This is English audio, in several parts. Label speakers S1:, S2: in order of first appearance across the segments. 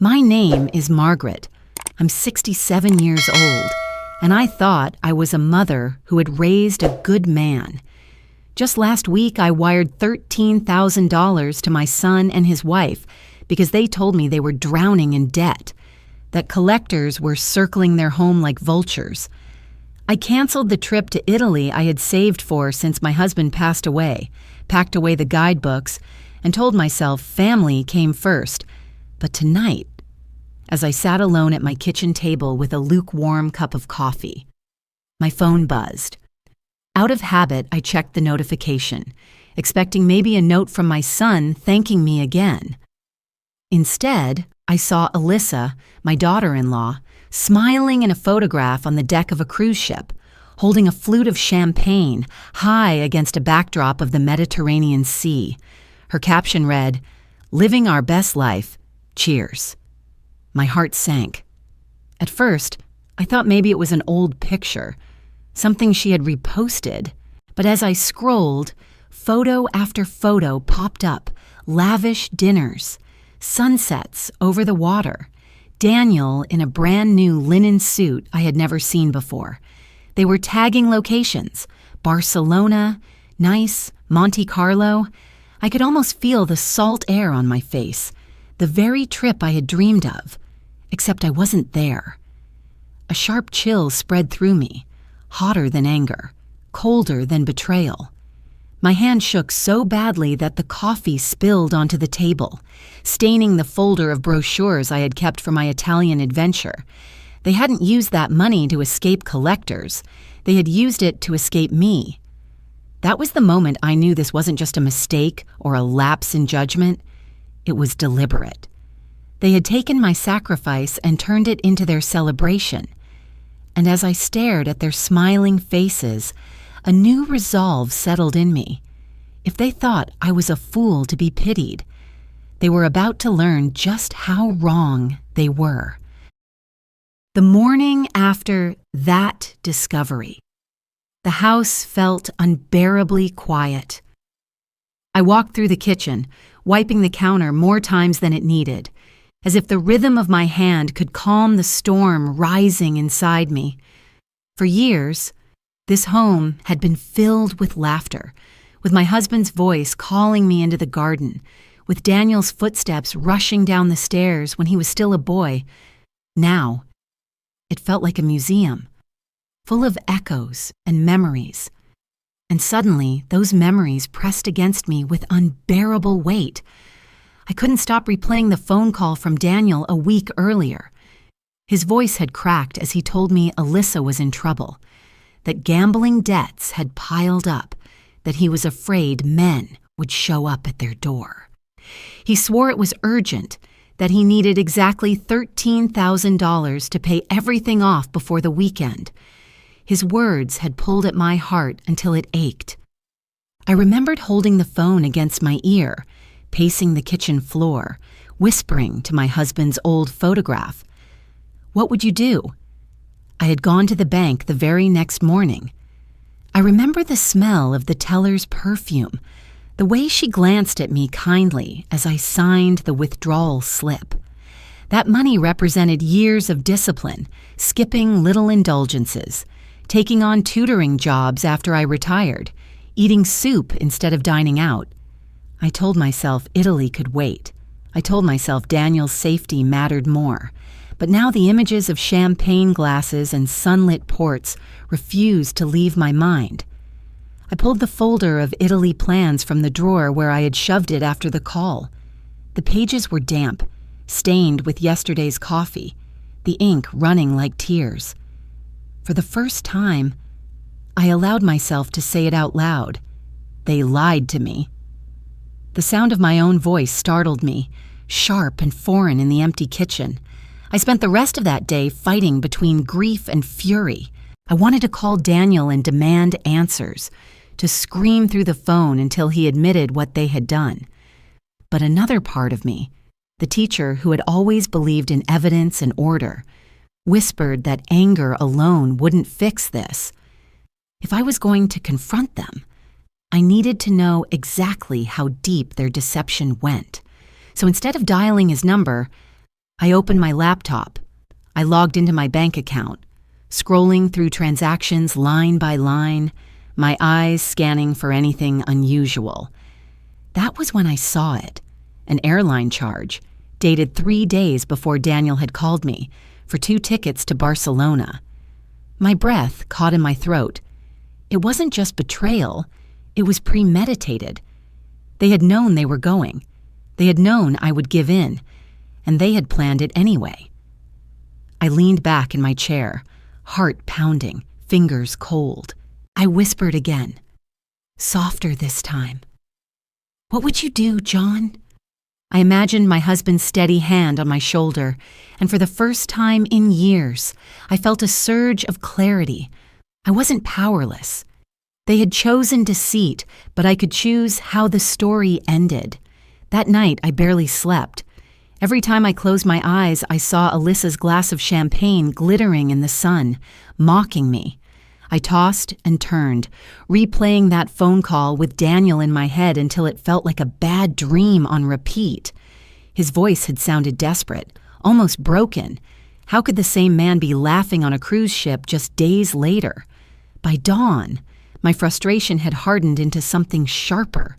S1: My name is Margaret. I'm 67 years old, and I thought I was a mother who had raised a good man. Just last week, I wired $13,000 to my son and his wife because they told me they were drowning in debt, that collectors were circling their home like vultures. I canceled the trip to Italy I had saved for since my husband passed away, packed away the guidebooks, and told myself family came first. But tonight, as I sat alone at my kitchen table with a lukewarm cup of coffee, my phone buzzed. Out of habit, I checked the notification, expecting maybe a note from my son thanking me again. Instead, I saw Alyssa, my daughter-in-law, smiling in a photograph on the deck of a cruise ship, holding a flute of champagne high against a backdrop of the Mediterranean Sea. Her caption read, "Living our best life. Cheers." My heart sank. At first, I thought maybe it was an old picture, something she had reposted, but as I scrolled, photo after photo popped up, lavish dinners, sunsets over the water, Daniel in a brand new linen suit I had never seen before. They were tagging locations, Barcelona, Nice, Monte Carlo. I could almost feel the salt air on my face, the very trip I had dreamed of, except I wasn't there. A sharp chill spread through me, hotter than anger, colder than betrayal. My hand shook so badly that the coffee spilled onto the table, staining the folder of brochures I had kept for my Italian adventure. They hadn't used that money to escape collectors. They had used it to escape me. That was the moment I knew this wasn't just a mistake or a lapse in judgment. It was deliberate. They had taken my sacrifice and turned it into their celebration. And as I stared at their smiling faces, a new resolve settled in me. If they thought I was a fool to be pitied, they were about to learn just how wrong they were. The morning after that discovery, the house felt unbearably quiet. I walked through the kitchen, wiping the counter more times than it needed, as if the rhythm of my hand could calm the storm rising inside me. For years, this home had been filled with laughter, with my husband's voice calling me into the garden, with Daniel's footsteps rushing down the stairs when he was still a boy. Now, it felt like a museum, full of echoes and memories. And suddenly, those memories pressed against me with unbearable weight. I couldn't stop replaying the phone call from Daniel a week earlier. His voice had cracked as he told me Alyssa was in trouble, that gambling debts had piled up, that he was afraid men would show up at their door. He swore it was urgent, that he needed exactly $13,000 to pay everything off before the weekend. His words had pulled at my heart until it ached. I remembered holding the phone against my ear, pacing the kitchen floor, whispering to my husband's old photograph. What would you do? I had gone to the bank the very next morning. I remember the smell of the teller's perfume, the way she glanced at me kindly as I signed the withdrawal slip. That money represented years of discipline, skipping little indulgences, taking on tutoring jobs after I retired, eating soup instead of dining out. I told myself Italy could wait. I told myself Daniel's safety mattered more. But now the images of champagne glasses and sunlit ports refused to leave my mind. I pulled the folder of Italy plans from the drawer where I had shoved it after the call. The pages were damp, stained with yesterday's coffee, the ink running like tears. For the first time, I allowed myself to say it out loud. They lied to me. The sound of my own voice startled me, sharp and foreign in the empty kitchen. I spent the rest of that day fighting between grief and fury. I wanted to call Daniel and demand answers, to scream through the phone until he admitted what they had done. But another part of me, the teacher who had always believed in evidence and order, whispered that anger alone wouldn't fix this. If I was going to confront them, I needed to know exactly how deep their deception went. So instead of dialing his number, I opened my laptop. I logged into my bank account, scrolling through transactions line by line, my eyes scanning for anything unusual. That was when I saw it, an airline charge, dated 3 days before Daniel had called me, for 2 tickets to Barcelona. My breath caught in my throat. It wasn't just betrayal, it was premeditated. They had known they were going. They had known I would give in, and they had planned it anyway. I leaned back in my chair, heart pounding, fingers cold. I whispered again, softer this time. "What would you do, John?" I imagined my husband's steady hand on my shoulder, and for the first time in years, I felt a surge of clarity. I wasn't powerless. They had chosen deceit, but I could choose how the story ended. That night, I barely slept. Every time I closed my eyes, I saw Alyssa's glass of champagne glittering in the sun, mocking me. I tossed and turned, replaying that phone call with Daniel in my head until it felt like a bad dream on repeat. His voice had sounded desperate, almost broken. How could the same man be laughing on a cruise ship just days later? By dawn, my frustration had hardened into something sharper.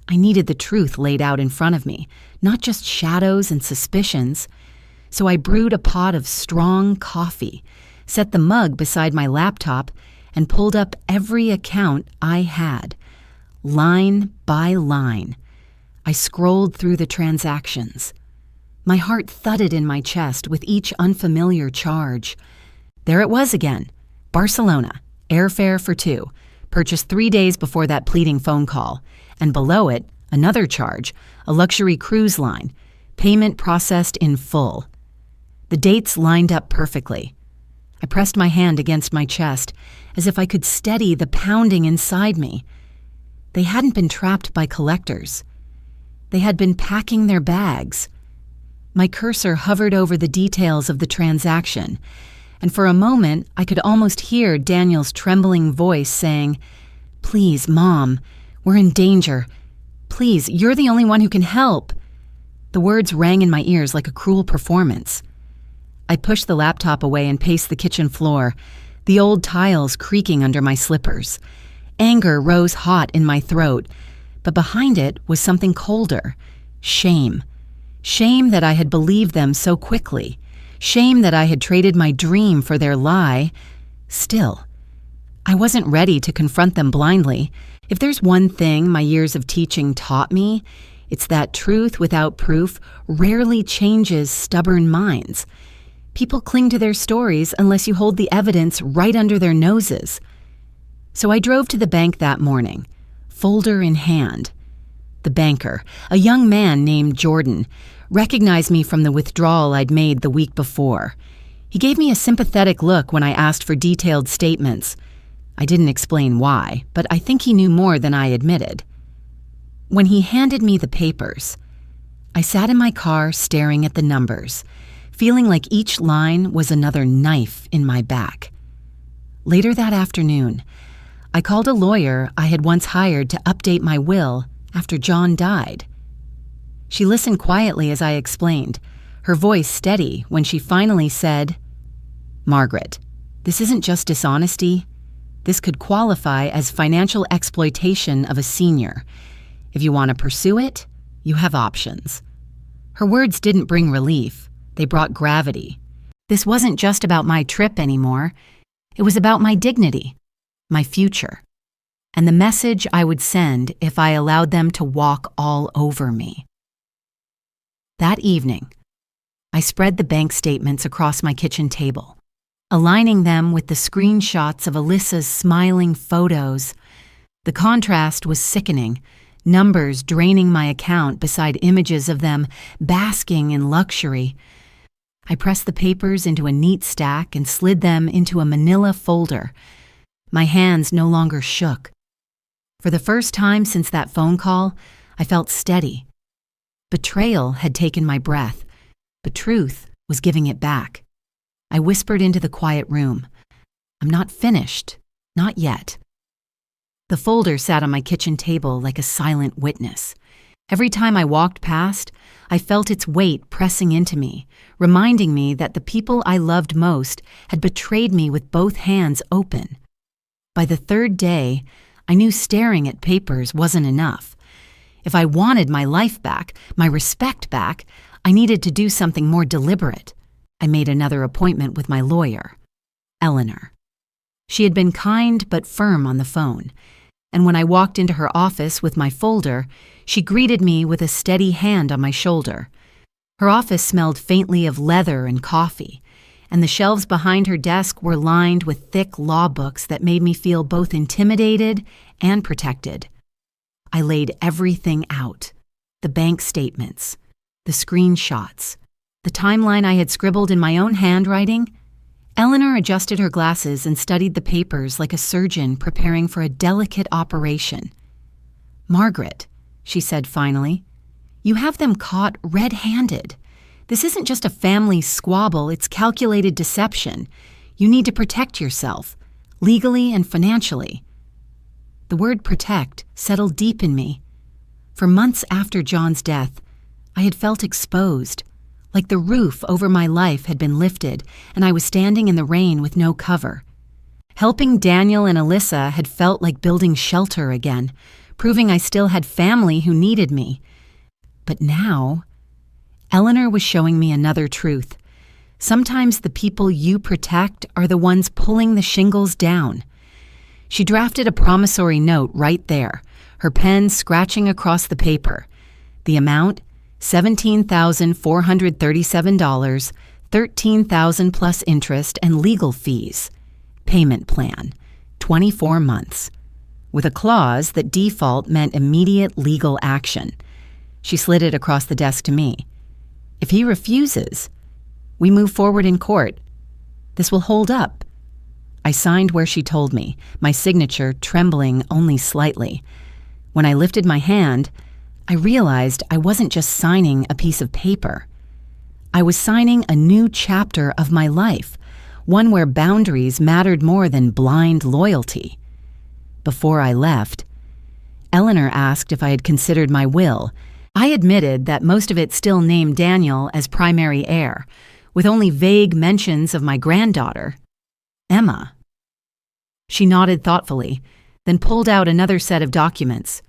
S1: I needed the truth laid out in front of me, not just shadows and suspicions. So I brewed a pot of strong coffee, set the mug beside my laptop, and pulled up every account I had, line by line. I scrolled through the transactions. My heart thudded in my chest with each unfamiliar charge. There it was again, Barcelona, airfare for 2, purchased 3 days before that pleading phone call, and below it, another charge, a luxury cruise line, payment processed in full. The dates lined up perfectly. I pressed my hand against my chest, as if I could steady the pounding inside me. They hadn't been trapped by collectors. They had been packing their bags. My cursor hovered over the details of the transaction, and for a moment I could almost hear Daniel's trembling voice saying, "Please, Mom, we're in danger. Please, you're the only one who can help." The words rang in my ears like a cruel performance. I pushed the laptop away and paced the kitchen floor, the old tiles creaking under my slippers. Anger rose hot in my throat, but behind it was something colder, shame. Shame that I had believed them so quickly. Shame that I had traded my dream for their lie. Still, I wasn't ready to confront them blindly. If there's one thing my years of teaching taught me, it's that truth without proof rarely changes stubborn minds. People cling to their stories unless you hold the evidence right under their noses. So I drove to the bank that morning, folder in hand. The banker, a young man named Jordan, recognized me from the withdrawal I'd made the week before. He gave me a sympathetic look when I asked for detailed statements. I didn't explain why, but I think he knew more than I admitted. When he handed me the papers, I sat in my car staring at the numbers, feeling like each line was another knife in my back. Later that afternoon, I called a lawyer I had once hired to update my will after John died. She listened quietly as I explained, her voice steady when she finally said, "Margaret, this isn't just dishonesty. This could qualify as financial exploitation of a senior. If you want to pursue it, you have options." Her words didn't bring relief. They brought gravity. This wasn't just about my trip anymore. It was about my dignity, my future, and the message I would send if I allowed them to walk all over me. That evening, I spread the bank statements across my kitchen table, aligning them with the screenshots of Alyssa's smiling photos. The contrast was sickening, numbers draining my account beside images of them basking in luxury. I pressed the papers into a neat stack and slid them into a manila folder. My hands no longer shook. For the first time since that phone call, I felt steady. Betrayal had taken my breath, but truth was giving it back. I whispered into the quiet room, "I'm not finished, not yet." The folder sat on my kitchen table like a silent witness. Every time I walked past, I felt its weight pressing into me, reminding me that the people I loved most had betrayed me with both hands open. By the third day, I knew staring at papers wasn't enough. If I wanted my life back, my respect back, I needed to do something more deliberate. I made another appointment with my lawyer, Eleanor. She had been kind but firm on the phone, and when I walked into her office with my folder, she greeted me with a steady hand on my shoulder. Her office smelled faintly of leather and coffee, and the shelves behind her desk were lined with thick law books that made me feel both intimidated and protected. I laid everything out: the bank statements, the screenshots, the timeline I had scribbled in my own handwriting. Eleanor adjusted her glasses and studied the papers like a surgeon preparing for a delicate operation. "Margaret," she said finally, "you have them caught red-handed. This isn't just a family squabble, it's calculated deception. You need to protect yourself, legally and financially." The word protect settled deep in me. For months after John's death, I had felt exposed, like the roof over my life had been lifted and I was standing in the rain with no cover. Helping Daniel and Alyssa had felt like building shelter again, proving I still had family who needed me. But now, Eleanor was showing me another truth. Sometimes the people you protect are the ones pulling the shingles down. She drafted a promissory note right there, her pen scratching across the paper. The amount, $17,437, $13,000 plus interest and legal fees. Payment plan, 24 months. With a clause that default meant immediate legal action. She slid it across the desk to me. "If he refuses, we move forward in court. This will hold up." I signed where she told me, my signature trembling only slightly. When I lifted my hand, I realized I wasn't just signing a piece of paper. I was signing a new chapter of my life, one where boundaries mattered more than blind loyalty. Before I left, Eleanor asked if I had considered my will. I admitted that most of it still named Daniel as primary heir, with only vague mentions of my granddaughter, Emma. She nodded thoughtfully, then pulled out another set of documents.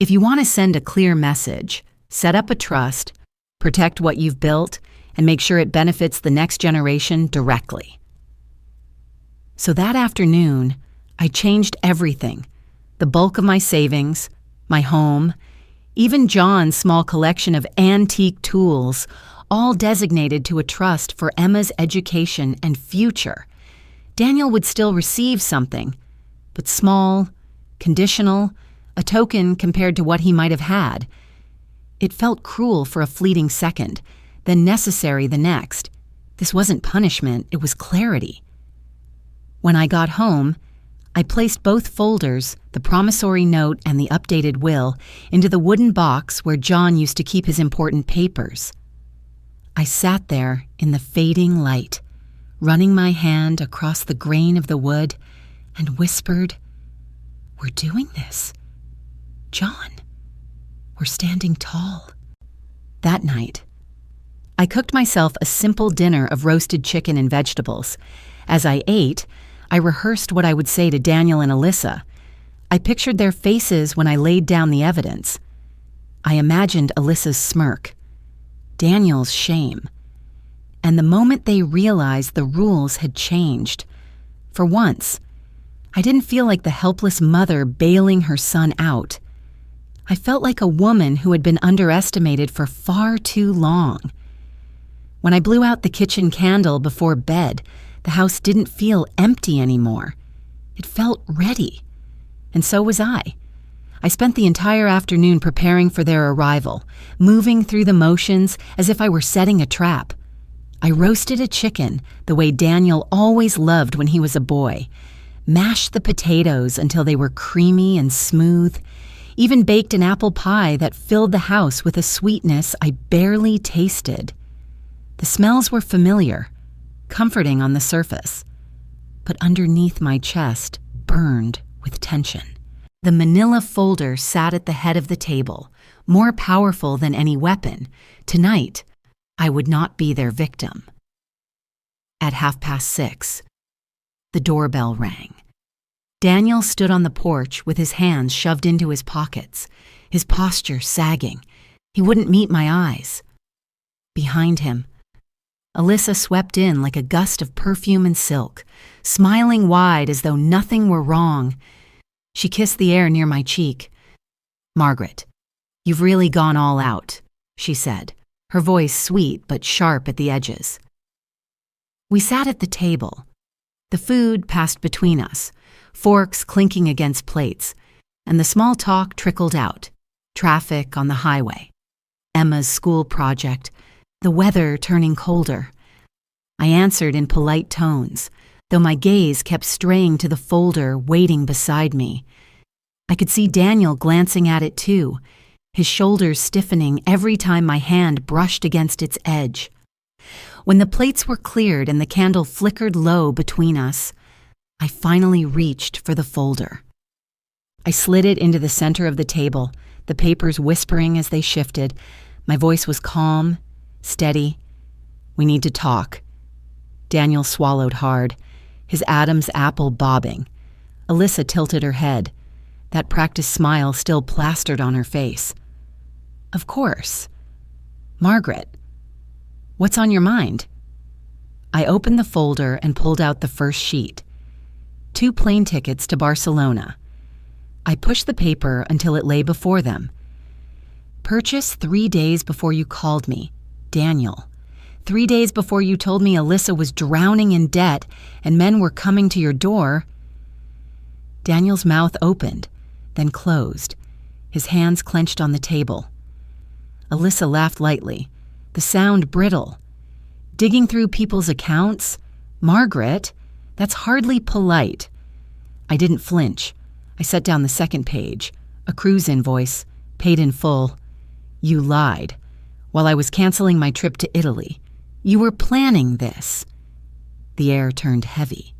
S1: "If you want to send a clear message, set up a trust, protect what you've built, and make sure it benefits the next generation directly." So that afternoon, I changed everything: the bulk of my savings, my home, even John's small collection of antique tools, all designated to a trust for Emma's education and future. Daniel would still receive something, but small, conditional, a token compared to what he might have had. It felt cruel for a fleeting second, then necessary the next. This wasn't punishment, it was clarity. When I got home, I placed both folders, the promissory note and the updated will, into the wooden box where John used to keep his important papers. I sat there in the fading light, running my hand across the grain of the wood, and whispered, "We're doing this. John, we're standing tall." That night, I cooked myself a simple dinner of roasted chicken and vegetables. As I ate, I rehearsed what I would say to Daniel and Alyssa. I pictured their faces when I laid down the evidence. I imagined Alyssa's smirk, Daniel's shame, and the moment they realized the rules had changed. For once, I didn't feel like the helpless mother bailing her son out. I felt like a woman who had been underestimated for far too long. When I blew out the kitchen candle before bed, the house didn't feel empty anymore. It felt ready. And so was I. I spent the entire afternoon preparing for their arrival, moving through the motions as if I were setting a trap. I roasted a chicken the way Daniel always loved when he was a boy, mashed the potatoes until they were creamy and smooth, even baked an apple pie that filled the house with a sweetness I barely tasted. The smells were familiar, comforting on the surface, but underneath my chest burned with tension. The manila folder sat at the head of the table, more powerful than any weapon. Tonight, I would not be their victim. At 6:30, the doorbell rang. Daniel stood on the porch with his hands shoved into his pockets, his posture sagging. He wouldn't meet my eyes. Behind him, Alyssa swept in like a gust of perfume and silk, smiling wide as though nothing were wrong. She kissed the air near my cheek. "Margaret, you've really gone all out," she said, her voice sweet but sharp at the edges. We sat at the table. The food passed between us, forks clinking against plates, and the small talk trickled out. Traffic on the highway, Emma's school project, the weather turning colder. I answered in polite tones, though my gaze kept straying to the folder waiting beside me. I could see Daniel glancing at it too, his shoulders stiffening every time my hand brushed against its edge. When the plates were cleared and the candle flickered low between us, I finally reached for the folder. I slid it into the center of the table, the papers whispering as they shifted. My voice was calm, steady. "We need to talk." Daniel swallowed hard, his Adam's apple bobbing. Alyssa tilted her head, that practiced smile still plastered on her face. "Of course. Margaret, what's on your mind?" I opened the folder and pulled out the first sheet. 2 plane tickets to Barcelona. I pushed the paper until it lay before them. "Purchased 3 days before you called me, Daniel. 3 days before you told me Alyssa was drowning in debt and men were coming to your door." Daniel's mouth opened, then closed, his hands clenched on the table. Alyssa laughed lightly, the sound brittle. "Digging through people's accounts? Margaret, that's hardly polite." I didn't flinch. I set down the second page, a cruise invoice, paid in full. "You lied. While I was canceling my trip to Italy. You were planning this." The air turned heavy.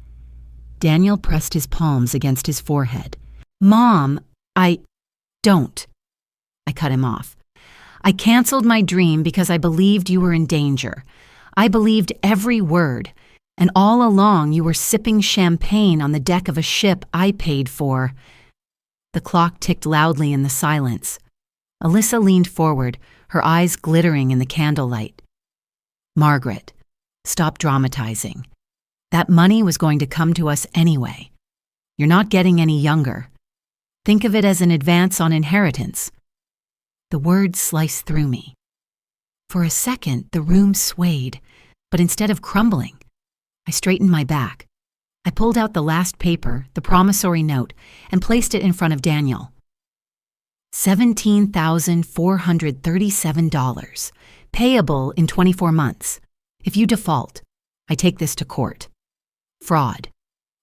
S1: Daniel pressed his palms against his forehead. "Mom, don't." I cut him off. "I canceled my dream because I believed you were in danger. I believed every word, and all along you were sipping champagne on the deck of a ship I paid for." The clock ticked loudly in the silence. Alyssa leaned forward, her eyes glittering in the candlelight. "Margaret, stop dramatizing. That money was going to come to us anyway. You're not getting any younger. Think of it as an advance on inheritance." The words sliced through me. For a second, the room swayed, but instead of crumbling, I straightened my back. I pulled out the last paper, the promissory note, and placed it in front of Daniel. $17,437, payable in 24 months. If you default, I take this to court. Fraud.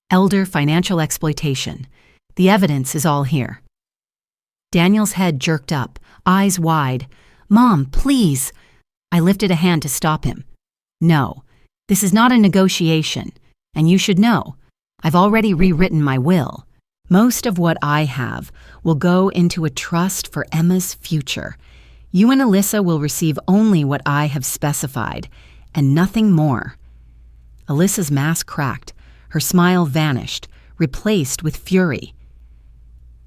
S1: Elder financial exploitation. The evidence is all here. Daniel's head jerked up, eyes wide. "Mom, please." I lifted a hand to stop him. "No, this is not a negotiation, and you should know. I've already rewritten my will. Most of what I have will go into a trust for Emma's future. You and Alyssa will receive only what I have specified, and nothing more." Alyssa's mask cracked, her smile vanished, replaced with fury.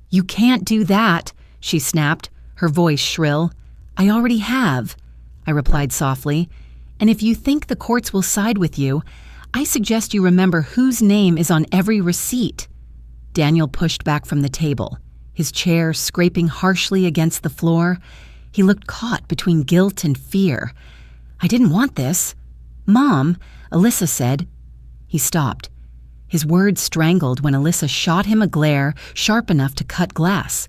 S1: "You can't do that," she snapped, her voice shrill. "I already have," I replied softly, "and if you think the courts will side with you, I suggest you remember whose name is on every receipt." Daniel pushed back from the table, his chair scraping harshly against the floor. He looked caught between guilt and fear. "I didn't want this." "Mom," Alyssa said. He stopped. His words strangled when Alyssa shot him a glare sharp enough to cut glass.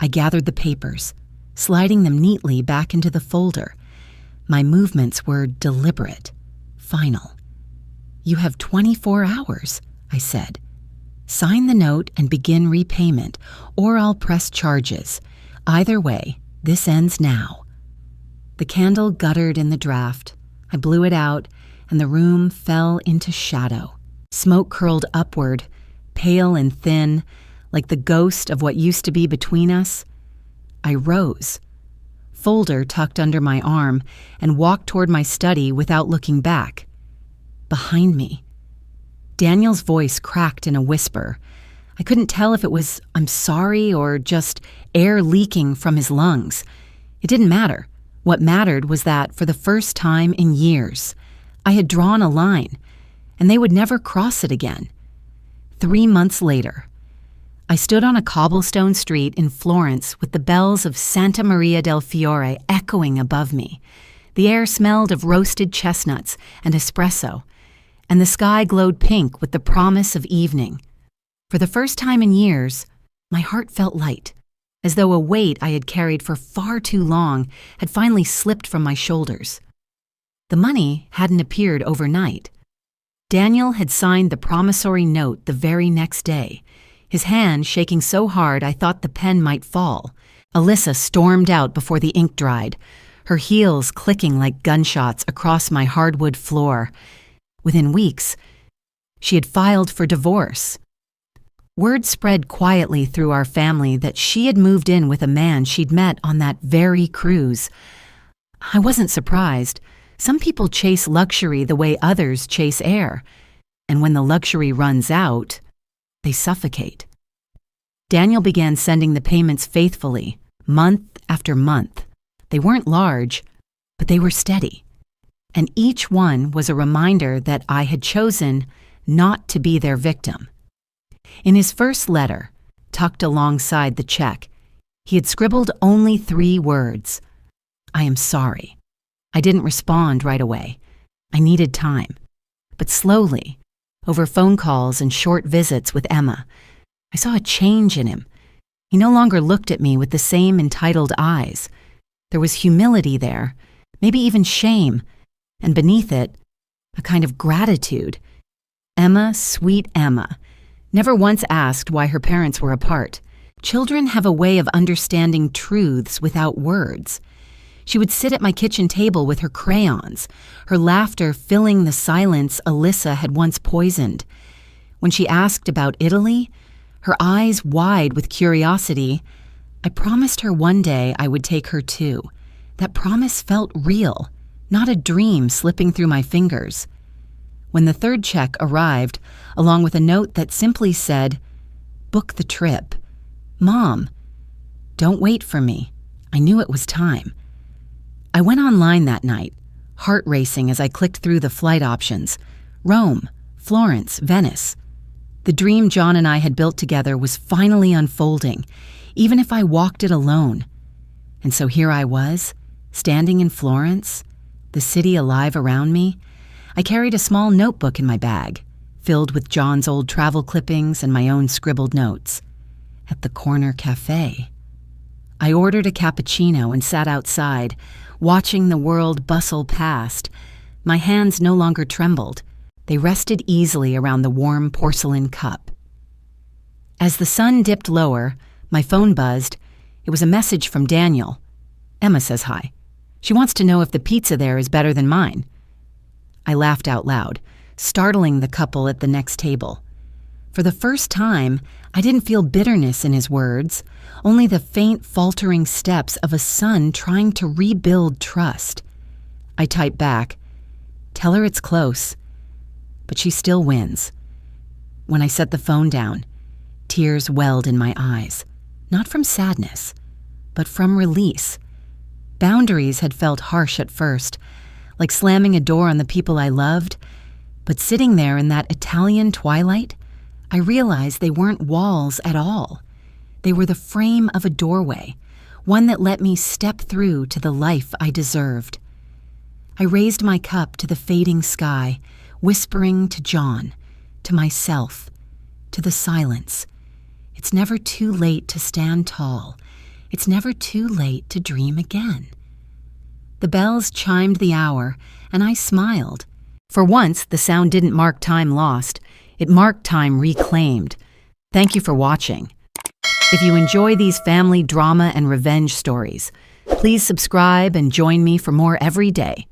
S1: I gathered the papers, sliding them neatly back into the folder. My movements were deliberate, final. "You have 24 hours, I said. "Sign the note and begin repayment, or I'll press charges. Either way, this ends now." The candle guttered in the draft. I blew it out, and the room fell into shadow. Smoke curled upward, pale and thin, like the ghost of what used to be between us. I rose, folder tucked under my arm, and walked toward my study without looking back. Behind me, Daniel's voice cracked in a whisper. I couldn't tell if it was "I'm sorry" or just air leaking from his lungs. It didn't matter. What mattered was that, for the first time in years, I had drawn a line, and they would never cross it again. 3 months later, I stood on a cobblestone street in Florence with the bells of Santa Maria del Fiore echoing above me. The air smelled of roasted chestnuts and espresso, and the sky glowed pink with the promise of evening. For the first time in years, my heart felt light, as though a weight I had carried for far too long had finally slipped from my shoulders. The money hadn't appeared overnight. Daniel had signed the promissory note the very next day, his hand shaking so hard I thought the pen might fall. Alyssa stormed out before the ink dried, her heels clicking like gunshots across my hardwood floor. Within weeks, she had filed for divorce. Word spread quietly through our family that she had moved in with a man she'd met on that very cruise. I wasn't surprised. Some people chase luxury the way others chase air, and when the luxury runs out, they suffocate. Daniel began sending the payments faithfully, month after month. They weren't large, but they were steady. And each one was a reminder that I had chosen not to be their victim. In his first letter, tucked alongside the check, he had scribbled only 3 words: "I am sorry." I didn't respond right away. I needed time. But slowly, over phone calls and short visits with Emma, I saw a change in him. He no longer looked at me with the same entitled eyes. There was humility there, maybe even shame, and beneath it, a kind of gratitude. Emma, sweet Emma, never once asked why her parents were apart. Children have a way of understanding truths without words. She would sit at my kitchen table with her crayons, her laughter filling the silence Alyssa had once poisoned. When she asked about Italy, her eyes wide with curiosity, I promised her one day I would take her too. That promise felt real, not a dream slipping through my fingers. When the 3rd check arrived, along with a note that simply said, "Book the trip. Mom, don't wait for me," I knew it was time. I went online that night, heart racing as I clicked through the flight options. Rome, Florence, Venice. The dream John and I had built together was finally unfolding, even if I walked it alone. And so here I was, standing in Florence, the city alive around me. I carried a small notebook in my bag, filled with John's old travel clippings and my own scribbled notes. At the corner cafe, I ordered a cappuccino and sat outside, watching the world bustle past. My hands no longer trembled. They rested easily around the warm porcelain cup. As the sun dipped lower, my phone buzzed. It was a message from Daniel. "Emma says hi. She wants to know if the pizza there is better than mine." I laughed out loud, startling the couple at the next table. For the first time, I didn't feel bitterness in his words, only the faint, faltering steps of a son trying to rebuild trust. I typed back, "Tell her it's close." But she still wins. When I set the phone down, tears welled in my eyes, not from sadness, but from release. Boundaries had felt harsh at first, like slamming a door on the people I loved, but sitting there in that Italian twilight, I realized they weren't walls at all. They were the frame of a doorway, one that let me step through to the life I deserved. I raised my cup to the fading sky, whispering to John, to myself, to the silence. It's never too late to stand tall. It's never too late to dream again. The bells chimed the hour, and I smiled. For once, the sound didn't mark time lost. It marked time reclaimed. Thank you for watching. If you enjoy these family drama and revenge stories, please subscribe and join me for more every day.